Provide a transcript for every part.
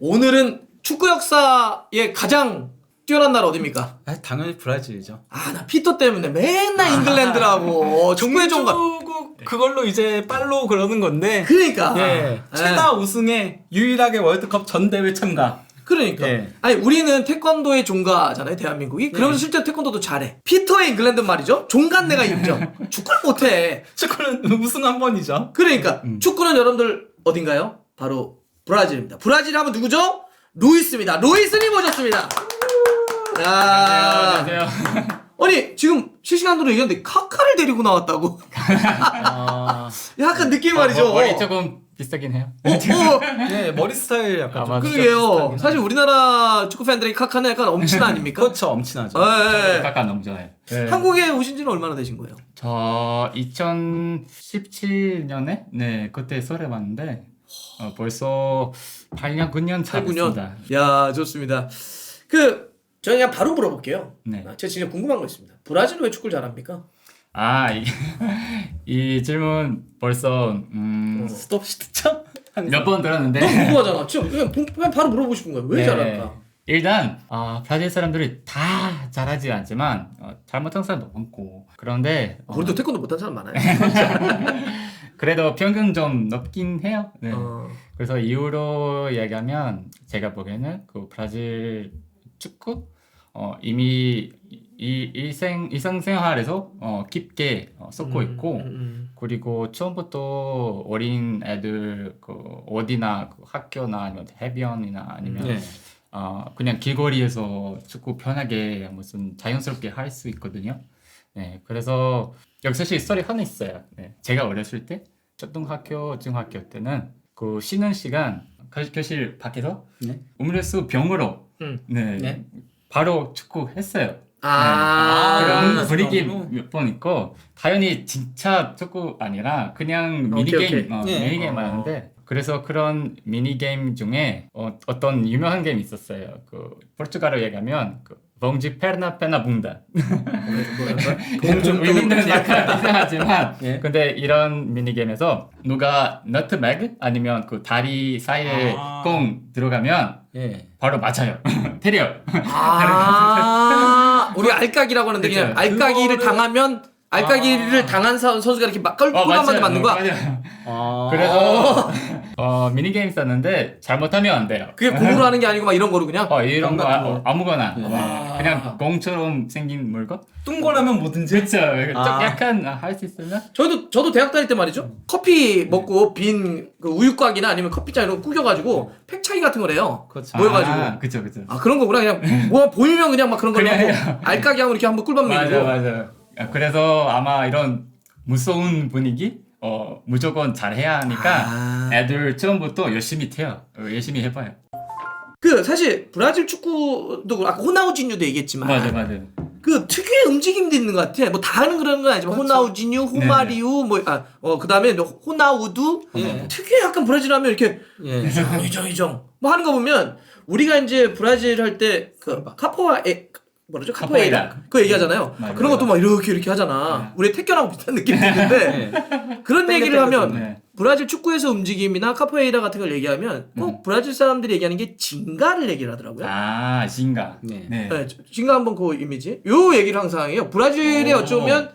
오늘은 축구 역사의 가장 뛰어난 나라 어디입니까? 아, 당연히 브라질이죠. 아, 나 피터 때문에 맨날 잉글랜드라고 축구의 종가. 종주국 그걸로 이제 빨로 그러는 건데. 그러니까. 예. 최다 우승에 유일하게 월드컵 전 대회 참가. 그러니까. 예. 아니, 우리는 태권도의 종가잖아요, 대한민국이. 그러면서 실제로 태권도도 잘해. 피터의 잉글랜드 말이죠. 종간 내가 인정. 축구를 못해. 축구는 우승 한 번이죠. 그러니까 축구는 여러분들 어딘가요? 바로 브라질입니다. 브라질 하면 누구죠? 루이스입니다. 루이스님 모셨습니다. 야. 안녕하세요. 아니 지금 실시간으로 얘기했는데 카카를 데리고 나왔다고. 약간 느낌 말이죠. 머리 조금 비슷하긴 해요. 네, 머리 스타일 약간 좀 맞아. 그러게요. 사실 우리나라 축구 팬들이 카카는 약간 엄친 아닙니까? 그렇죠, 엄친하죠. 예. 카카 너무 좋아해요. 예. 한국에 오신 지는 얼마나 되신 거예요? 저 2017년에 네 그때 설에 왔는데 벌써 8년 9년 차 9년. 됐습니다. 야, 좋습니다. 저희 그냥 바로 물어볼게요. 네. 제가 진짜 궁금한 거 있습니다. 브라질은 왜 축구를 잘합니까? 이 질문 벌써 스톱 시트죠? 몇 번 들었는데 너무 궁금하잖아. 지금 그냥 바로 물어보고 싶은 거예요. 왜 네. 잘할까? 일단 브라질 사람들이 다 잘하지 않지만 잘못한 사람도 많고 그런데 우리도 태권도 못한 사람 많아요. 그래도 평균 좀 높긴 해요. 네. 어. 그래서 이유로 얘기하면 제가 보기에는 그 브라질 축구 이미 이 일상생활에서 깊게 섞고 있고 그리고 처음부터 어린 애들 그 어디나 그 학교나 아니면 해변이나 아니면 네. 그냥 길거리에서 축구 편하게 무슨 자연스럽게 할 수 있거든요. 네, 그래서 여기 사실 스토리 하나 있어요. 네, 제가 어렸을 때 초등학교, 중학교 때는 그 쉬는 시간 교실 밖에서 네. 음료수 병으로 네, 네. 바로 축구 했어요. 아, 그런 분위기 그렇구나. 몇 번 있고 당연히 진짜 축구 아니라 그냥 오케이, 미니게임 오케이. 네. 미니게임 하는데 그래서 그런 미니게임 중에 어떤 유명한 게임 있었어요. 그 포르투갈어 얘기하면 그 봉지 페르나 페나 붕다. 의미는 약간 이상하지만 예. 근데 이런 미니게임에서 누가 너트맥 아니면 그 다리 사이에 꽁 들어가면 예. 바로 맞아요. 때려. 우리 알까기라고 하는데 그냥 그쵸. 알까기를 당하면 알까기를 당한 선수가 이렇게 막 꿀 한 번에 맞는 거야. 맞아요. 그래서 미니게임 썼는데 잘못하면 안 돼요. 그게 공으로 하는 게 아니고 막 이런 거로 그냥. 이런 거 같은 거. 아무거나 와. 그냥 공처럼 생긴 물건? 뚱거라면 뭐든지. 그렇죠. 약간 할 수 있으면 저도 대학 다닐 때 말이죠. 커피 먹고 빈 그 우유곽이나 아니면 커피잔 이런 거 구겨가지고 팩차기 같은 거래요. 그렇죠. 모여가지고. 그쵸. 그런 거구나. 그냥 뭐 보이면 그냥 막 그런 거 그냥 하고 해요. 알까기 하고 이렇게 한번 꿀밤 먹이고. 맞아. 그래서 아마 이런 무서운 분위기 무조건 잘해야 하니까 애들 처음부터 열심히 해요. 열심히 해봐요. 사실 브라질 축구도 아까 호나우지뉴도 얘기했지만 맞아. 그 특유의 움직임도 있는 것 같아. 뭐 다 하는 그런 건 아니지만 그렇죠. 호나우지뉴, 호마리우 그다음에 호나우두 특유의 약간 브라질 하면 이렇게 예. 이정 뭐 하는 거 보면 우리가 이제 브라질 할 때 그 카포에이라 그거 얘기하잖아요. 맞아요. 그런 것도 막 이렇게 하잖아. 우리 태권하고 비슷한 느낌이 드는데 그런 얘기를 하면 네. 브라질 축구에서 움직임이나 카포에이라 같은 걸 얘기하면 꼭 브라질 사람들이 얘기하는 게 징가를 얘기를 하더라고요. 징가. 네. 네, 징가 한번 그 이미지 요 얘기를 항상 해요. 브라질의 어쩌면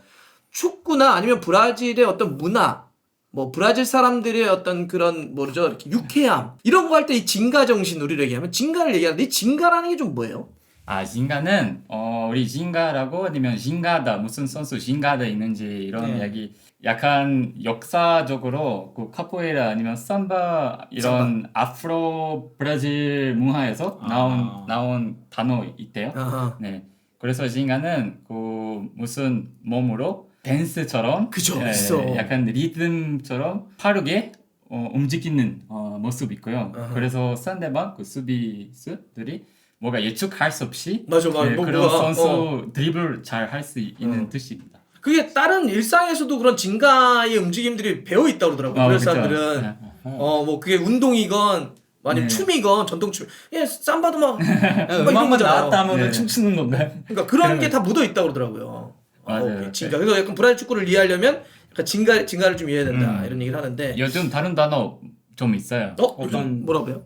축구나 아니면 브라질의 어떤 문화 뭐 브라질 사람들의 어떤 그런 뭐죠 이렇게 유쾌함 이런 거 할 때 이 징가 정신 우리를 얘기하면 징가를 얘기하는데 이 징가라는 게 좀 뭐예요? 징가는 우리 징가라고 아니면 징가다 무슨 선수 징가다 있는지 이런 이야기 약간 역사적으로 그 카포에이라 아니면 삼바 이런 아프로 브라질 문화에서 나온 단어 있대요. 아하. 네. 그래서 징가는 그 무슨 몸으로 댄스처럼 그죠, 있어. 약간 리듬처럼 빠르게 움직이는 모습이 있고요. 아하. 그래서 상대방 그 수비수들이 뭐가 예측할 수 없이 맞아. 뭐 그런 뭐가, 선수 드리블 잘 할 수 있는 뜻입니다. 그게 다른 일상에서도 그런 징가의 움직임들이 배어 있다고 그러더라고요. 브라질 사람들은 뭐 그게 운동이건 아니면 춤이건 전통춤 삼바도 막 음악만 나왔다 하면 네. 춤추는 건가요? 그러니까 그런 게 다 묻어 있다고 그러더라고요. 맞아요. 오케이, 징가. 그래서 약간 브라질 축구를 이해하려면 약간 징가를 좀 이해해야 된다 이런 얘기를 하는데 요즘 다른 단어 좀 있어요. 요즘 뭐라고요?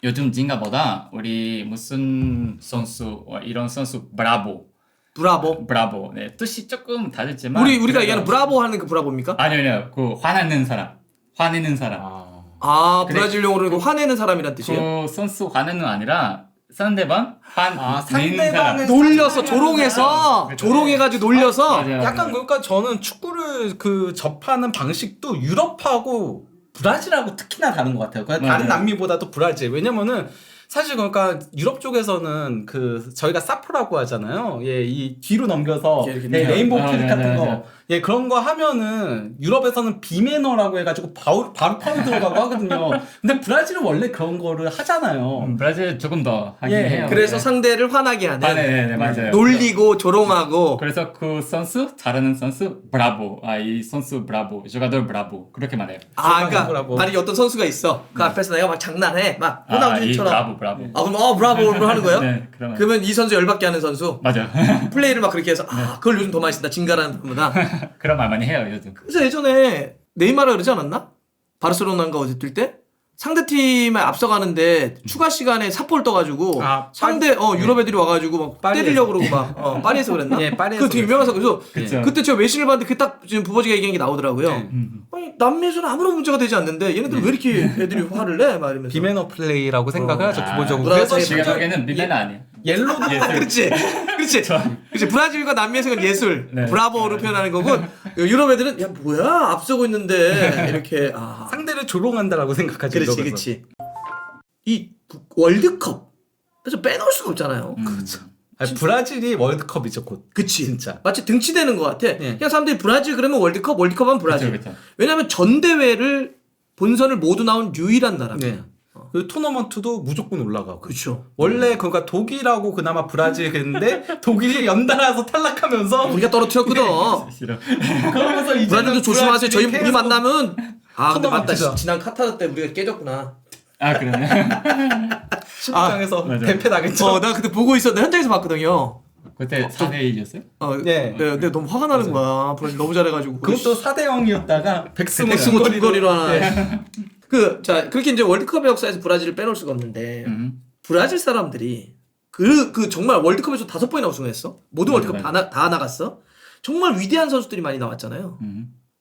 요즘 진가보다 우리 무슨 선수 이런 선수 브라보. 네, 뜻이 조금 다르지만 우리가 그래도- 얘기하는 브라보 하는 그 브라보입니까? 아니요. 그 화내는 사람. 아, 그래. 브라질 용어로 이거 화내는 사람이란 뜻이에요? 그 선수 화내는 아니라 상대방 화내는 상대방을 사람. 놀려서 조롱해서 그쵸. 조롱해가지고 놀려서 맞아요. 약간 그러니까 저는 축구를 그 접하는 방식도 유럽하고 브라질하고 특히나 다른 것 같아요. 그러니까 다른 맞아요. 남미보다도 브라질. 왜냐면은 사실 그러니까 유럽 쪽에서는 그 저희가 사프라고 하잖아요. 예, 이 뒤로 넘겨서 이렇게 레인보우 아, 클릭 네, 같은 네, 거. 네. 예, 그런 거 하면은 유럽에서는 비매너라고 해가지고 바로 파울 들어가고 하거든요. 근데 브라질은 원래 그런 거를 하잖아요. 브라질 조금 더 하긴 예, 해요. 그래서 네. 상대를 화나게 하는 네, 맞아요. 놀리고 조롱하고 그래서 그 선수 잘하는 선수 브라보. 이 선수 브라보. 주가돌 브라보. 그렇게 말해요. 아 그러니까 브라보. 만약에 어떤 선수가 있어 그 앞에서 내가 막 장난해 막 이 호나우두처럼 브라보. 아 그럼 브라보로 하는 거예요? 네, 그러면 그러면 이 선수 열받게 하는 선수 맞아. 플레이를 막 그렇게 해서 아 그걸 요즘 더 많이 쓴다 진가라는 것보다 그런 말 많이 해요 요즘. 그래서 예전에 네이마르가 그러지 않았나? 바르셀로나인가 어디 뛸 때? 상대팀에 앞서가는데 추가 시간에 사포를 떠가지고 아, 상대 유럽 애들이 와가지고 막 파리에서. 때리려고 그러고 막 파리에서 그랬나? 예, 파리에서 그거 되게 유명해서 그래서 그쵸. 그때 제가 외신을 봤는데 그 딱 지금 부버지가 얘기한 게 나오더라고요. 네. 아니 남미에서는 아무런 문제가 되지 않는데 얘네들 왜 이렇게 애들이 화를 내? 막 이러면서 비매너 플레이라고 생각하죠 기본적으로. 브라질 그래서 제가 심지어 보기에는 비매너 아니에요. 옐로도 그렇지. 브라질과 남미에서는 예술, 네. 브라보로 표현하는 거고 유럽 애들은 야 뭐야 앞서고 있는데 이렇게 상대를 조롱한다라고 생각하죠. 그렇지, 유럽에서. 그렇지. 이 월드컵 그래서 빼놓을 수가 없잖아요. 아니, 브라질이 월드컵이죠 곧. 그치. 진짜. 마치 등치되는 것 같아. 예. 그냥 사람들이 브라질 그러면 월드컵 하면 브라질. 그쵸. 왜냐하면 전 대회를 본선을 모두 나온 유일한 나라입니다. 네. 그 토너먼트도 무조건 올라가고. 그렇죠. 원래 그러니까 독일하고 그나마 브라질 했는데 독일이 연달아서 탈락하면서 우리가 떨어뜨렸거든. 싫어. 그러면서 이제 브라질도 조심하세요. 저희 우리 계속 만나면 근데 맞다. 토너먼트죠. 지난 카타르 때 우리가 깨졌구나. 아 그러네. 신장에서 맞아. 대패 당했죠. 나 그때 보고 있었는데 현장에서 봤거든요. 그때 4대1이었어요? 네. 근데 너무 화가 나는 거야. 브라질 너무 잘해가지고. 그것도 4대 0이었다가 백승호 백승호 중거리로 하나. 네. 자 그렇게 이제 월드컵의 역사에서 브라질을 빼놓을 수가 없는데 브라질 사람들이 그 정말 월드컵에서 5번이나 우승했어. 모든 맞아, 월드컵 맞아. 다 나갔어. 정말 위대한 선수들이 많이 나왔잖아요.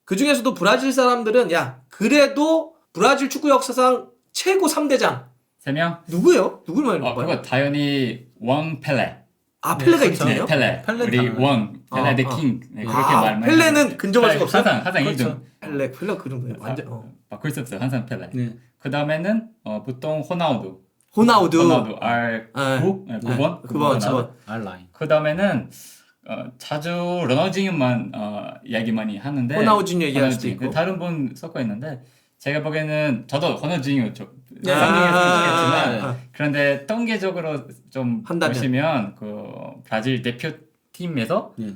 그 중에서도 브라질 사람들은 야 그래도 브라질 축구 역사상 최고 3대장 3명? 누구예요? 누굴 말하는 거예요? 그거 당연히 왕 펠레. 펠레가 그렇죠. 있네요. 펠레. 펠레 우리 당연히. 왕 펠레 대 킹. 네, 그렇게 말만. 펠레는 근접할 수가 없어. 항상 그렇죠. 1등. 펠레 그 정도예요. 완전. 바꿀 수 없어요. 항상 펠레. 네. 그 다음에는 보통 호나우두. 호나우두. R9? 네. 9번? 9번. 알라인. 그 다음에는 자주 로나우징만 이야기 많이 하는데 호나우징 얘기할 수도 호나우징. 있고. 다른 분 섞어 있는데 제가 보기에는 저도 호나우징을 좀 네. 상징했지만 그런데 통계적으로 좀 한다면. 보시면 그 브라질 대표팀에서 네.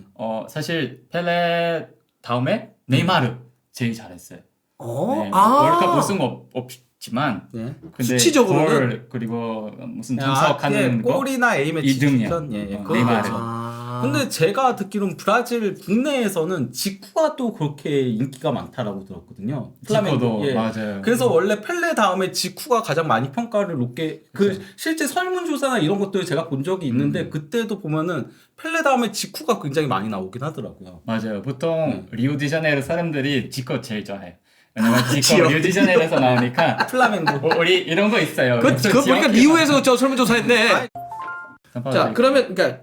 사실 펠레 다음에 네이마르 제일 잘했어요. 네, 월드컵 우승 없지만 네. 근데 수치적으로는? 골 그리고 무슨 예, 분석하는 거 골이나 A매치 2등이야. 추천. 예, 예. 그거 네이마르. 그렇죠. 근데 제가 듣기로는 브라질 국내에서는 직구가 또 그렇게 인기가 많다라고 들었거든요. 지코도 플라멩고. 예. 맞아요. 그래서 원래 펠레 다음에 직후가 가장 많이 평가를 높게 실제 설문조사나 이런 것들 제가 본 적이 있는데 그때도 보면은 펠레 다음에 직후가 굉장히 많이 나오긴 하더라고요. 맞아요. 보통 리우디자네이루 사람들이 지코 제일 좋아해. 왜냐면 지코 지역. 리우디자네이루에서 나오니까 플라멩고. 우리 이런 거 있어요. 그거 보니까 리우에서 저 설문조사했네. 자, 자 그러면 우리가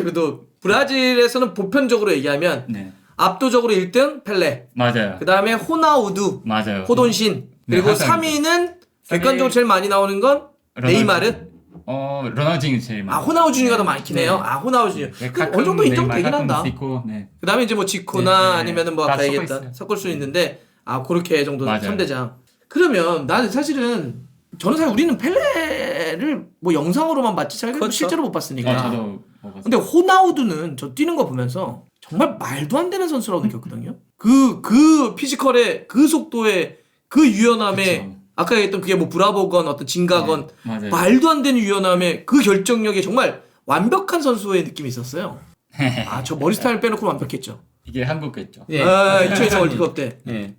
그래도 브라질에서는 보편적으로 얘기하면 네 압도적으로 1등 펠레. 맞아요. 그 다음에 호나우두, 맞아요. 호돈신. 네, 그리고 항상 3위는 객관적으로 제일 많이 나오는 건 네이마르. 로나우징이 제일 많아. 호나우준이가 더 많긴 해요. 호나우준. 어느 정도 인정되긴 한다. 있고, 네. 그 다음에 이제 뭐 지코나 네. 아니면은 뭐 다 아까 섞어 얘기했던 있어요. 섞을 수 있는데 그렇게 정도 맞아요. 3대장. 그러면 나는 사실은 저는 사실 우리는 펠레를 뭐 영상으로만 봤지 잘 그렇죠. 실제로 못 봤으니까. 저도 먹었어요. 근데 호나우두는 저 뛰는 거 보면서 정말 말도 안 되는 선수라고 느꼈거든요. 그 피지컬에 그 속도에 그 유연함에 그쵸. 아까 얘기했던 그게 뭐 브라보건 어떤 진가건 맞아요. 말도 안 되는 유연함에 그 결정력에 정말 완벽한 선수의 느낌이 있었어요. 저 머리 스타일 빼놓고 완벽했죠. 이게 한국겠죠. 예. 2002년 월드컵 때. 예.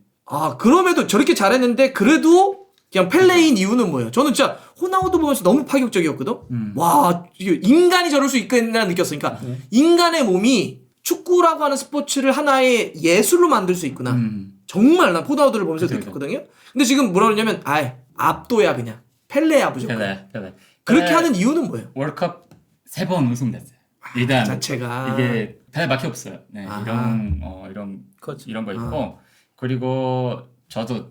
그럼에도 저렇게 잘했는데 그래도 그냥 펠레인 이유는 뭐예요? 저는 진짜 호나우두 보면서 너무 파격적이었거든. 와, 이게 인간이 저럴 수 있겠나 느꼈어. 그러니까 인간의 몸이 축구라고 하는 스포츠를 하나의 예술로 만들 수 있구나. 정말 난 호나우두를 보면서 그쵸, 느꼈거든요. 근데 지금 뭐라 그러냐면 아예 압도야 그냥. 펠레야 무조건. 펠레. 그렇게 하는 이유는 뭐예요? 월컵 3번 우승됐어요. 일단 자체가 이게 펠레밖에 없어요. 네, 아하. 그렇죠. 이런 거 있고 그리고 저도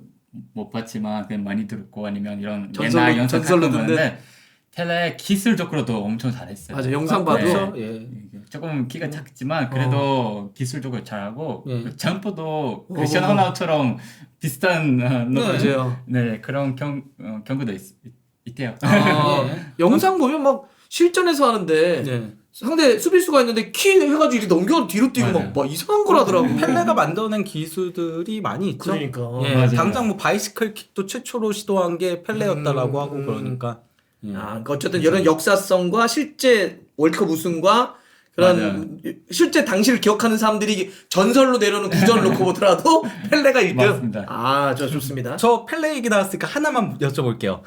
못 봤지만 그냥 많이 들었고 아니면 이런 옛날 영상 전설로 같은 거 듣는? 보는데 펠레 기술적으로도 엄청 잘했어요. 맞아, 영상 봐도. 그렇죠. 예. 이게 조금 키가 작지만 그래도 기술적으로 잘하고 예. 그 점프도 크리스티아노 호나우두처럼 비슷한 맞아요. 네 그런 경우도 있대요. 영상 보면 막 실전에서 하는데 예. 상대 수비수가 있는데 키 해가지고 이렇게 넘겨 뒤로 뛰고 맞아요. 막 이상한 거라더라고. 펠레가 만들어낸 기술들이 많이 있죠. 그러니까. 예, 맞아요. 당장 뭐 바이시클 킥도 최초로 시도한 게 펠레였다라고 하고 그러니까. 예. 그러니까 어쨌든 이런 역사성과 실제 월드컵 우승과 그런 실제 당시를 기억하는 사람들이 전설로 내려오는 구전을 놓고 보더라도 펠레가 1등. 맞습니다. 저 좋습니다. 저 펠레 얘기 나왔으니까 하나만 여쭤볼게요.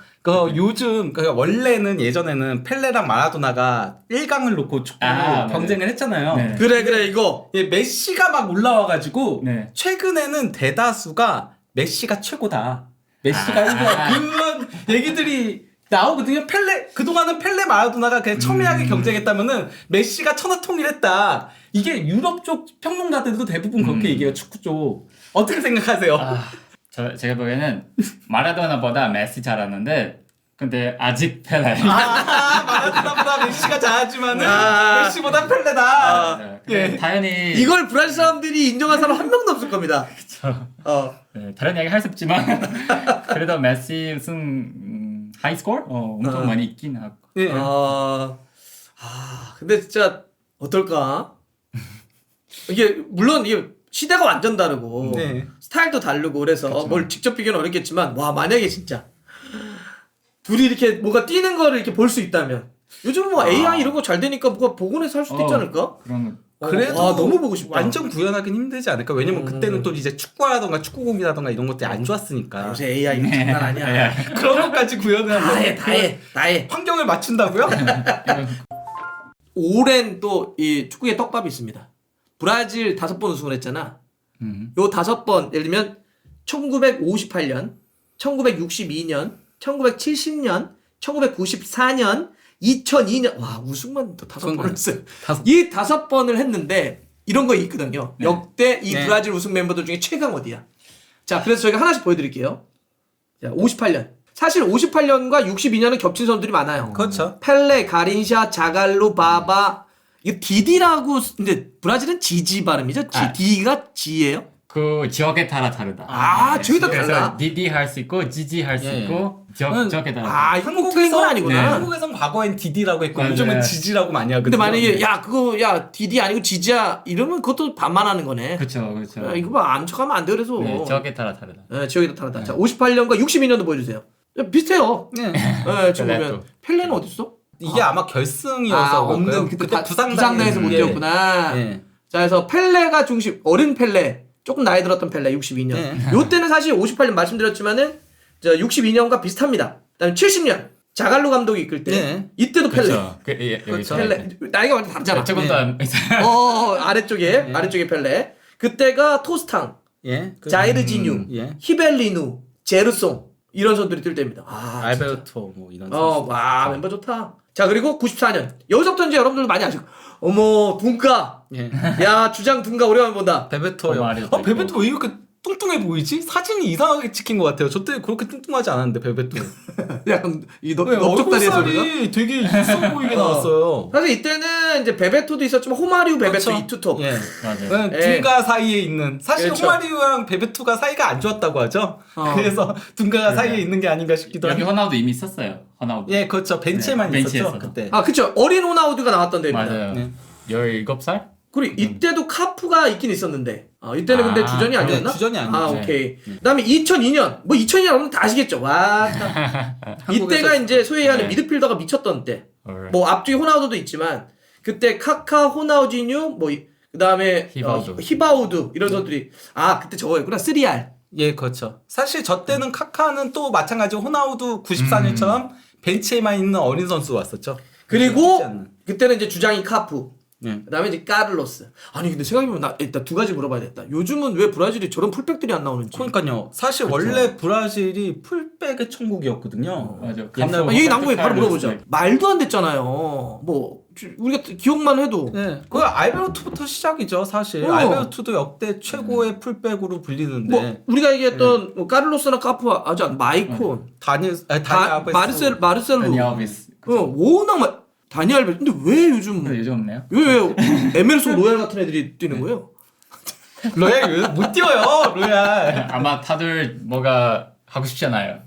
요즘 원래는 예전에는 펠레랑 마라도나가 1강을 놓고 축구로 맞아요. 경쟁을 했잖아요. 네. 그래 이거. 예, 메시가 막 올라와가지고 네. 최근에는 대다수가 메시가 최고다. 메시가 1위다. 그런 얘기들이 나오거든요. 그동안은 펠레 마라도나가 그냥 첨예하게 경쟁했다면은 메시가 천하통일했다. 이게 유럽 쪽 평론가들도 대부분 그렇게 얘기해요. 축구 쪽. 어떻게 생각하세요? 제가 보기에는 마라도나보다 메시 잘하는데 근데 아직 펠레. 마라도나보다 메시가 잘하지만은 메시보다 펠레다. 근데 당연히 이걸 브라질 사람들이 인정한 사람 한 명도 없을 겁니다. 네, 다른 이야기 할 수 없지만 그래도 메시 우승 하이스코어 엄청 많이 있긴 하고. 예. 근데 진짜 어떨까? 이게 물론 이게 시대가 완전 다르고 네. 스타일도 다르고 그래서 뭘 직접 비교는 어렵겠지만 와 만약에 진짜 둘이 이렇게 뭐가 뛰는 거를 이렇게 볼 수 있다면 요즘 뭐 AI 이런 거 잘 되니까 뭐가 복원해서 할 수도 있지 않을까? 그런 그래도 너무 보고 싶다. 완전 구현하긴 힘들지 않을까? 왜냐면 그때는 또 이제 축구라던가 축구공이라던가 이런 것들이 안 좋았으니까. 요새 AI 장난 아니야. 그런 것까지 구현을 하면 다 해. 환경을 맞춘다고요? 오랜 또 이 축구의 떡밥이 있습니다. 브라질 5번 우승을 했잖아. 요 5번 예를 들면 1958년, 1962년, 1970년, 1994년, 2002년 와 우승만 또 5번 했어요. 이 5번을 했는데 이런 거 있거든요. 역대 이 브라질 우승 멤버들 중에 최강 어디야? 자 그래서 저희가 하나씩 보여드릴게요. 자 58년. 사실 58년과 62년은 겹친 선수들이 많아요. 그렇죠. 펠레, 가린샤, 자갈로, 바바. 이거 디디라고 근데 브라질은 지지 발음이죠? D가 G예요? 그 지역에 따라 다르다. 지역에 따라 그래서 달라? 디디 할 수 있고 지지 할 수 예. 있고 지역에 따라. 한국 틀린 건 아니구나. 한국에선 과거엔 디디라고 했고 맞아요. 요즘은 지지라고 많이 하거든요. 근데 만약에 야 디디 아니고 지지야 이러면 그것도 반만하는 거네. 그렇죠. 야, 이거 봐 암척하면 안 돼 그래서. 네, 지역에 따라 다르다. 네, 지역에 따라 다르다. 자 58년과 62년도 보여주세요. 야, 비슷해요. 네. 네, 지금 펠레 보면 또. 펠레는 어디 있어? 이게 아마 결승이어서 없는 그때 부상당해서 못 뛰었구나. 예. 자 그래서 펠레가 중심 어린 펠레 조금 나이 들었던 펠레 62년. 요때는 사실 58년 말씀드렸지만은 62년과 비슷합니다. 그다음에 70년 자갈로 감독이 이끌 때 네. 이때도 펠레. 그렇죠. 여기 펠레 나이가 완전 다르잖아. 조금 더 아래쪽에 펠레. 그때가 토스탕, 예. 자이르지뉴, 예. 히벨리누, 제르송 이런 선수들이 뛸 때입니다. 알베르토 뭐 이런. 와 멤버 좋다. 자 그리고 94년 여기서부터 이제 여러분들도 많이 아시고 어머 둔가. 예. 야 주장 둔가 오랜만에 본다. 베베토요. 베베토 왜 이렇게 뚱뚱해 보이지? 사진이 이상하게 찍힌 것 같아요. 저 때 그렇게 뚱뚱하지 않았는데 베베토. 약간 이 넓적다리에서 얼굴살이 되게 있어 보이게 나왔어요. 사실 이때는 이제 베베토도 있었지만 호마리우 베베토 그렇죠. 이 투톱. 예. 맞아요. 둔가 사이에 있는 사실 그렇죠. 호마리우랑 베베토가 사이가 안 좋았다고 하죠. 그래서 둔가가 사이에 있는 게 아닌가 싶기도 여기 하고. 호나우도 이미 썼어요. 호나우도. 예, 그렇죠. 벤치에만 네, 있었죠 벤치에서. 그때. 그쵸 어린 호나우두가 나왔던 데입니다. 맞아요. 네. 17살? 그리고 이때도 카프가 있긴 있었는데 이때는 근데 주전이 아니었나? 주전이 아니었죠. 오케이. 그다음에 2002년 2002년 여러분 다 아시겠죠? 와 이때가 이제 소위 하는 미드필더가 미쳤던 때. 뭐 앞쪽에 호나우두도 있지만 그때 카카, 호나우지뉴 그다음에 히바우드 이런 선수들이 그때 저거였구나 3R. 예, 그렇죠. 사실 저 때는 카카는 또 마찬가지로 호나우두 94년처럼 벤치에만 있는 어린 선수가 왔었죠. 그리고 쉽지 않은. 그때는 이제 주장이 카푸. 네. 그다음에 이제 까를로스. 아니 근데 생각해보면 나 일단 두 가지 물어봐야겠다. 요즘은 왜 브라질이 저런 풀백들이 안 나오는지. 그러니까요. 사실 그렇죠. 원래 브라질이 풀백의 천국이었거든요. 맞아. 옛날 아, 얘기 나온 거에 바로 카르로스. 물어보자. 말도 안 됐잖아요. 뭐 우리가 기억만 해도 네. 그 알베르토부터 시작이죠, 사실. 알베르토도 역대 최고의 풀백으로 불리는데. 뭐 우리가 얘기했던 뭐 까를로스나 카푸 아주 마이콘, 마르셀로, 다니 알베스. 워낙 다니엘 베. 근데 왜 요즘 근데 요즘 없네요. 왜 에메르송 로얄 같은 애들이 뛰는 거예요? 로얄 요즘 못 뛰어요, 로얄. 아마 다들 뭐가 하고 싶잖아요.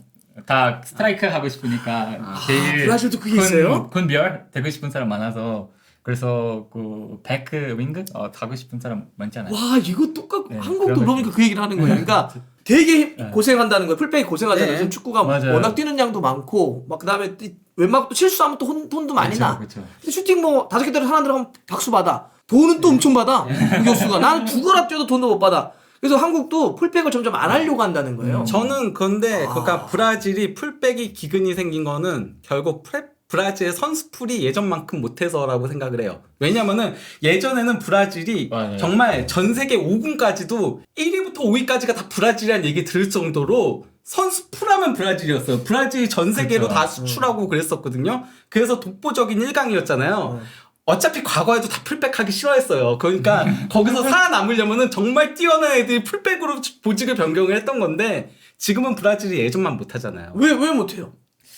다 스트라이크 하고 싶으니까 제일 브라질도 그게 있어요? 군별 되고 싶은 사람 많아서 그래서 그 백크 윙그 하고 싶은 사람 많잖아요. 와 이거 똑같고 네, 한국도 그런 그러니까 그 얘기를 하는 거예요. 그러니까 되게 고생한다는 거예요. 풀백이 고생하잖아요. 네. 요즘 축구가 맞아요. 워낙 뛰는 양도 많고 막 그다음에 웬만하면 또 실수하면 또 혼도 많이 나. 그렇죠. 근데 슈팅 뭐 5개 때려 하나 들어가면 박수 받아. 돈은 또 엄청 받아. 공격수가. 나는 두 거나 뛰어도 돈도 못 받아. 그래서 한국도 풀백을 점점 안 하려고 한다는 거예요. 저는 그런데 그러니까 브라질이 풀백이 기근이 생긴 거는 결국 브라질의 선수풀이 예전만큼 못해서라고 생각을 해요. 왜냐면은 예전에는 브라질이 맞아요. 정말 전 세계 5군까지도 1위부터 5위까지가 다 브라질이라는 얘기 들을 정도로 선수풀하면 브라질이었어요. 브라질이 전 세계로 그쵸. 다 수출하고 그랬었거든요. 그래서 독보적인 1강이었잖아요. 어차피 과거에도 다 풀백 하기 싫어했어요. 그러니까 거기서 살아남으려면은 정말 뛰어난 애들이 풀백으로 보직을 변경을 했던 건데 지금은 브라질이 예전만 못하잖아요. 왜 못해요?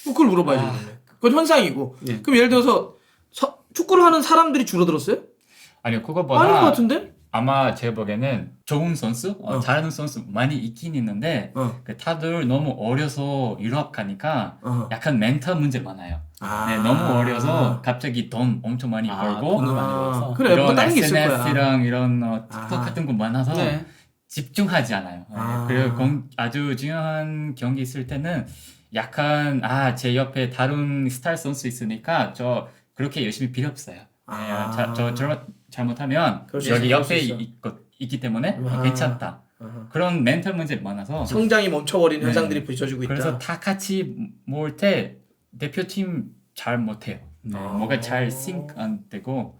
뭐 그걸 물어봐야죠. 그건 현상이고. 예. 그럼 예를 들어서 축구를 하는 사람들이 줄어들었어요? 아니요 아닌 것 그거보다 같은데? 아마 제가 보기에는 좋은 선수, 잘하는 선수 많이 있긴 있는데 그 다들 너무 어려서 유럽 가니까 약간 멘탈 문제 많아요. 네, 너무 어려서 갑자기 돈 엄청 많이 벌고 돈을 많이 벌어서. 그래 뭐 이런 다른 게 있을 거야. SNS랑 이런 틱톡 같은 거 많아서 네. 집중하지 않아요. 네, 그리고 아주 중요한 경기 있을 때는 약간 제 옆에 다른 스타일 선수 있으니까 저 그렇게 열심히 필요 없어요. 저 잘못하면 그럴 수 여기 있어, 옆에 그럴 수 있기 때문에 괜찮다. 그런 멘탈 문제 많아서 성장이 멈춰버린 네. 현상들이 부딪혀지고 있다. 그래서 다 같이 모을 때 대표팀 잘 못해요. 네, 뭐가 잘 싱크 안 되고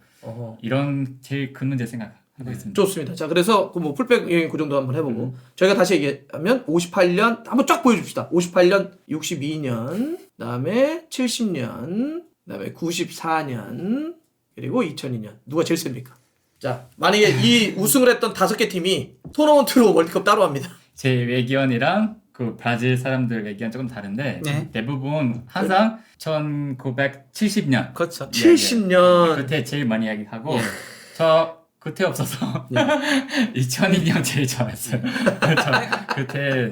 이런 제일 큰 문제 생각하고 있습니다. 좋습니다. 자, 그래서 그 뭐 풀백 그 정도 한번 해보고 저희가 다시 얘기하면 58년 한번 쫙 보여줍시다. 58년, 62년, 그다음에 70년, 그다음에 94년, 그리고 2002년 누가 제일 셉니까? 자, 만약에 이 우승을 했던 5개 팀이 토너먼트로 월드컵 따로 합니다. 제 외견이랑 그 브라질 사람들 외견 조금 다른데 네. 대부분 항상 1970년 그렇죠. 70년. 그때 제일 많이 이야기하고 저 그때 없어서 2002년 제일 좋아했어요. 그때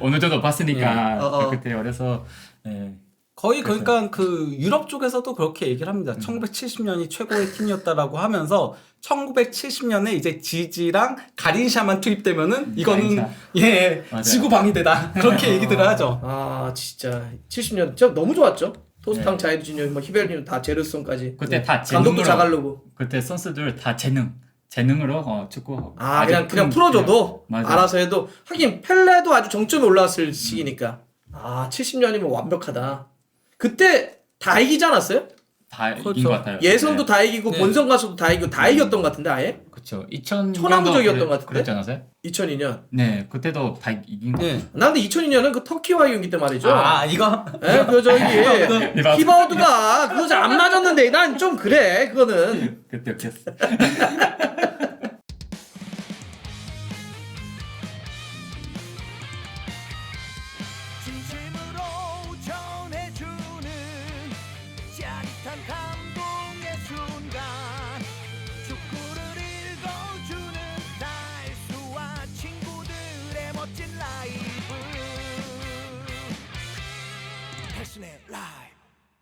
어느 정도 봤으니까 그때 어려서 네. 거의 그러니까 그 유럽 쪽에서도 그렇게 얘기를 합니다. 1970년이 최고의 팀이었다라고 하면서 1970년에 이제 지지랑 가린샤만 투입되면은 이거는 가린샤. 지구 방위대다 그렇게 얘기들을 하죠. 아, 진짜 70년 진짜 너무 좋았죠. 토스탕 자이르지뉴, 뭐 히베르니뉴 다 제르송까지. 그때 다 감독도 재능으로 자갈르고. 그때 선수들 다 재능으로 축구하고 그냥 풀어줘도 맞아. 알아서 해도 하긴 펠레도 아주 정점에 올라왔을 시기니까 70년이면 완벽하다. 그때 다 이기지 않았어요? 다 이긴 그렇죠. 것 같아요. 예선도 다 이기고 네. 본선 가서도 다 이기고 다 이겼던 것 같은데 아예? 그렇죠. 2000년도 천하무적이었던 것 같은데? 그랬지 않았어요? 2002년. 네, 그때도 다 이긴 거. 네. 난 근데 2002년은 그 터키와의 경기 때 말이죠. 이거 예, 그 저기 히바우드가 그거 잘 안 맞았는데 난 좀 그래 그거는. 그때 웃겼어.